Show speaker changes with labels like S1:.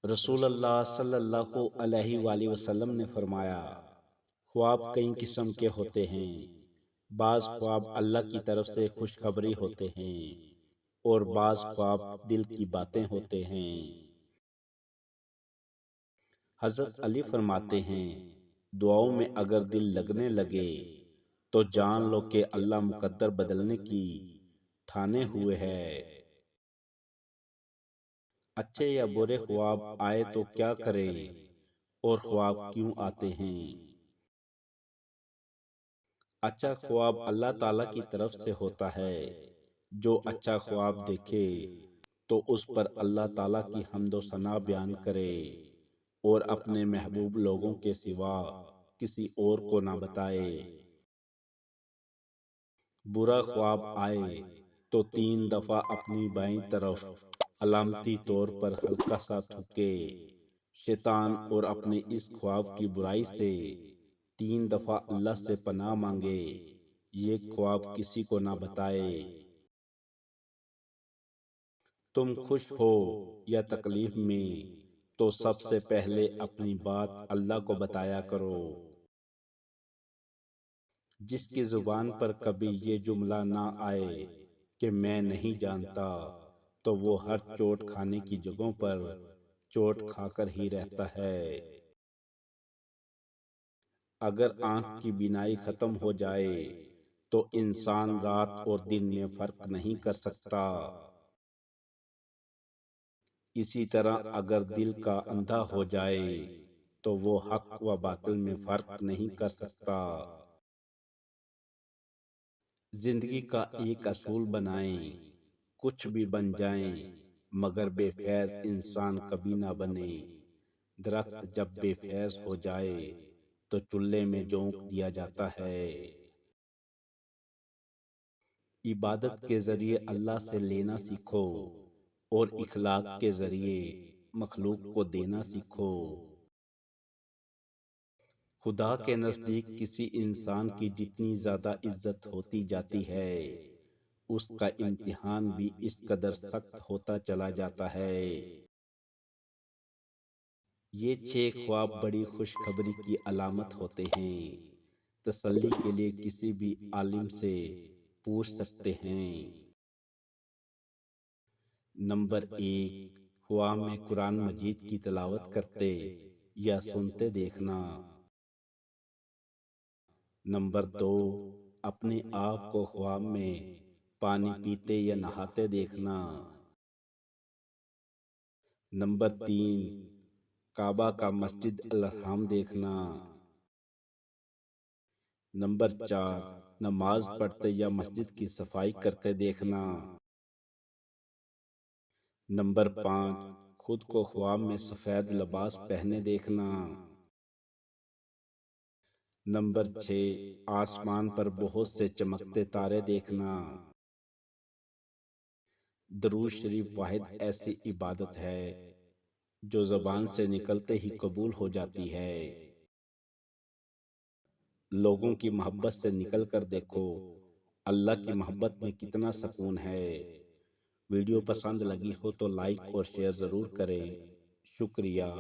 S1: رسول اللہ صلی اللہ علیہ وآلہ وسلم نے فرمایا، خواب کئی قسم کے ہوتے ہیں۔ بعض خواب اللہ کی طرف سے خوشخبری ہوتے ہیں اور بعض خواب دل کی باتیں ہوتے ہیں۔ حضرت علی فرماتے ہیں، دعاؤں میں اگر دل لگنے لگے تو جان لو کہ اللہ مقدر بدلنے کی ٹھانے ہوئے ہے۔ اچھے یا برے خواب آئے تو کیا کرے اور خواب کیوں آتے ہیں؟ اچھا خواب اللہ تعالیٰ کی طرف سے ہوتا ہے۔ جو اچھا خواب دیکھے تو اس پر اللہ تعالیٰ کی حمد و ثنا بیان کرے اور اپنے محبوب لوگوں کے سوا کسی اور کو نہ بتائے۔ برا خواب آئے تو 3 دفعہ اپنی بائیں طرف علامتی طور پر ہلکا سا تھوکے۔ شیطان اور اپنے اس خواب کی برائی سے 3 دفعہ اللہ سے پناہ مانگے۔ یہ خواب کسی کو نہ بتائے۔ تم خوش ہو یا تکلیف میں تو سب سے پہلے اپنی بات اللہ کو بتایا کرو۔ جس کی زبان پر کبھی یہ جملہ نہ آئے کہ میں نہیں جانتا، تو وہ ہر چوٹ کھانے کی جگہوں پر چوٹ کھا کر ہی رہتا ہے۔ اگر آنکھ کی بینائی ختم ہو جائے تو انسان رات اور دن میں فرق نہیں کر سکتا۔ اسی طرح اگر دل کا اندھا ہو جائے تو وہ حق و باطل میں فرق نہیں کر سکتا۔ زندگی کا ایک اصول بنائیں، کچھ بھی بن جائیں مگر بے فیض انسان کبھی نہ بنے۔ درخت جب بے فیض ہو جائے تو چولہے میں جھونک دیا جاتا ہے۔ عبادت کے ذریعے اللہ سے لینا سیکھو اور اخلاق کے ذریعے مخلوق کو دینا سیکھو۔ خدا کے نزدیک کسی انسان کی جتنی زیادہ عزت ہوتی جاتی ہے، اس کا امتحان بھی اس قدر سخت ہوتا چلا جاتا ہے۔ یہ 6 خواب بڑی خوشخبری کی علامت ہوتے ہیں۔ تسلی کے لیے کسی بھی عالم سے پوچھ سکتے ہیں۔ نمبر 1، خواب میں قرآن مجید کی تلاوت کرتے یا سنتے دیکھنا۔ نمبر 2، اپنے آپ کو خواب میں پانی پیتے یا نہاتے دیکھنا۔ نمبر 3، کعبہ کا مسجد الحرام دیکھنا۔ نمبر 4، نماز پڑھتے یا مسجد کی صفائی کرتے دیکھنا۔ نمبر 5، خود کو خواب میں سفید لباس پہنے دیکھنا۔ نمبر 6، آسمان پر بہت سے چمکتے تارے دیکھنا۔ درود شریف واحد ایسی عبادت ہے جو زبان سے نکلتے ہی قبول ہو جاتی ہے۔ لوگوں کی محبت سے نکل کر دیکھو اللہ کی محبت میں کتنا سکون ہے۔ ویڈیو پسند لگی ہو تو لائک اور شیئر ضرور کریں۔ شکریہ۔